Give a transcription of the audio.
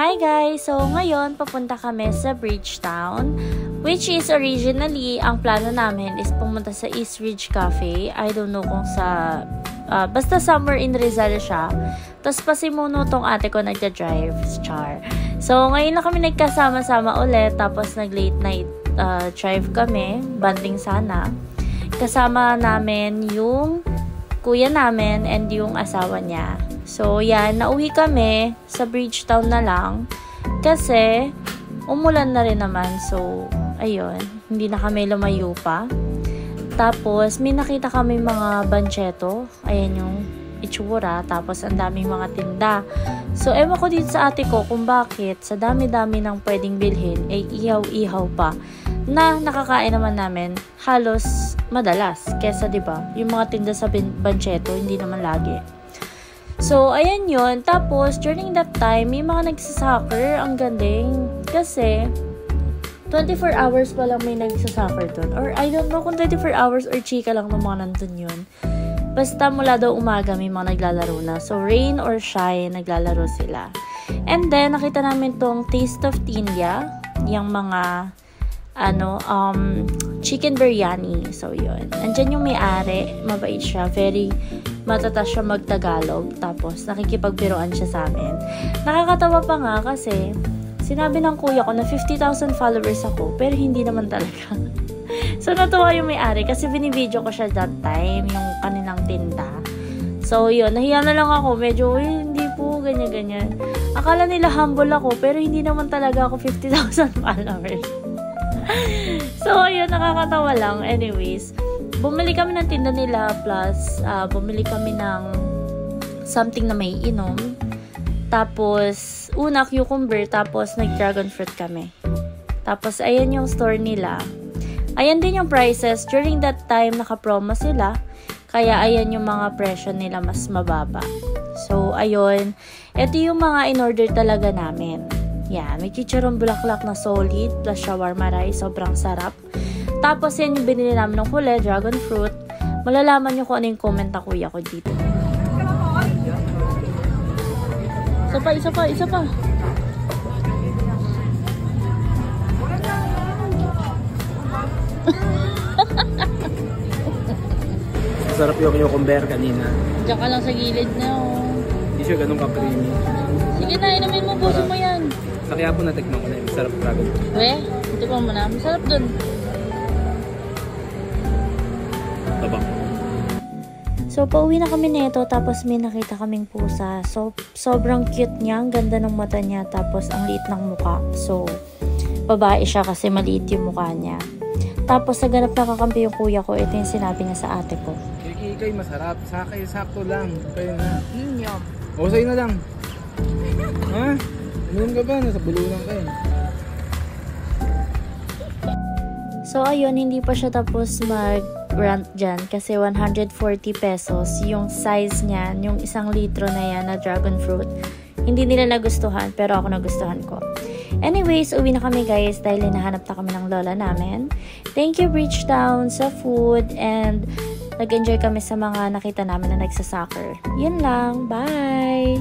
Hi guys! So ngayon papunta kami sa Bridgetown, which is originally ang plano namin is pumunta sa East Ridge Cafe. I don't know kung sa basta somewhere in Rizal siya. Tapos pasimuno tong ate ko nagda-drive, char. So ngayon na kami nagkasama-sama ulit, tapos nag late night drive kami, banding sana. Kasama namin yung kuya namin and yung asawa niya. So, yan, nauwi kami sa Bridgetown na lang kasi umulan na rin naman. So, ayun, hindi na kami lumayo pa. Tapos, may nakita kami mga bancheto. Ayan yung itsura. Tapos, ang daming mga tinda. So, ewan ko dito sa ate ko kung bakit sa dami-dami ng pwedeng bilhin ay ihaw-ihaw pa na nakakain naman namin halos madalas. Kesa, diba, yung mga tinda sa bancheto, hindi naman lagi. So, ayan yun. Tapos, during that time, may mga nagsasoccer. Ang galing. Kasi, 24 hours pa lang may nagsasoccer dun. Or, I don't know kung 24 hours or chika lang ng mga nandun yun. Basta mula daw umaga, may mga naglalaro na. So, rain or shine, naglalaro sila. And then, nakita namin tong Taste of Tindia. Yung mga, chicken biryani. So, yun. Andyan yung may-ari. Mabait siya. Very matatas siya mag-Tagalog. Tapos, nakikipagbiruan siya sa amin. Nakakatawa pa nga kasi, sinabi ng kuya ko na 50,000 followers ako, pero hindi naman talaga. So, natuwa yung may-ari kasi binibideo ko siya that time, yung kanilang tinda. So, yun. Nahiya na lang ako. Medyo, hindi po, ganyan-ganyan. Akala nila humble ako, pero hindi naman talaga ako 50,000 followers. So, ayun, nakakatawa lang. Anyways, bumili kami ng tinda nila, plus bumili kami ng something na may inom. Tapos, una cucumber, tapos nag-dragon fruit kami. Tapos, ayan yung store nila. Ayan din yung prices. During that time, naka-promo sila. Kaya, ayan yung mga presyo nila mas mababa. So, ayun. Ito yung mga in-order talaga namin. Yan, may chicharron bulaklak na solid, plus shawarma rice, sobrang sarap. Tapos, yan yung binili namin ng huli, dragon fruit. Malalaman nyo kung ano yung comment na kuya ko dito. Isa pa. Sarap yung cucumber kanina. Diyan ka lang sa gilid na, oh. Hindi siya ganun ka-creamy. Sige na, inumin mo, buso mo yan. Sa kaya po natikman ko na yung sarap dragon. Ito pa mo na. Masarap dun. Tabak. So, pauwi na kami nito, tapos may nakita kaming pusa. So, sobrang cute niya. Ang ganda ng mata niya, tapos ang liit ng muka. So, babae siya kasi maliit yung mukha niya. Tapos, sa ganap nakakampi yung kuya ko, ito yung sinabi niya sa ate ko. Kikikay, masarap. Sakay, sakto lang. Kaya na. Yum. O, sa'yo na lang. Ha? Inom ka ba? Nasa bulunan ka eh. So, ayun, hindi pa siya tapos mag-rant dyan kasi 140 pesos yung size niyan, yung 1 litro na yan na dragon fruit. Hindi nila nagustuhan, pero ako nagustuhan ko. Anyways, uwi na kami guys dahil hinahanap na kami ng lola namin. Thank you Bridgetown sa food and nag-enjoy kami sa mga nakita namin na nagsasoccer. Yun lang. Bye!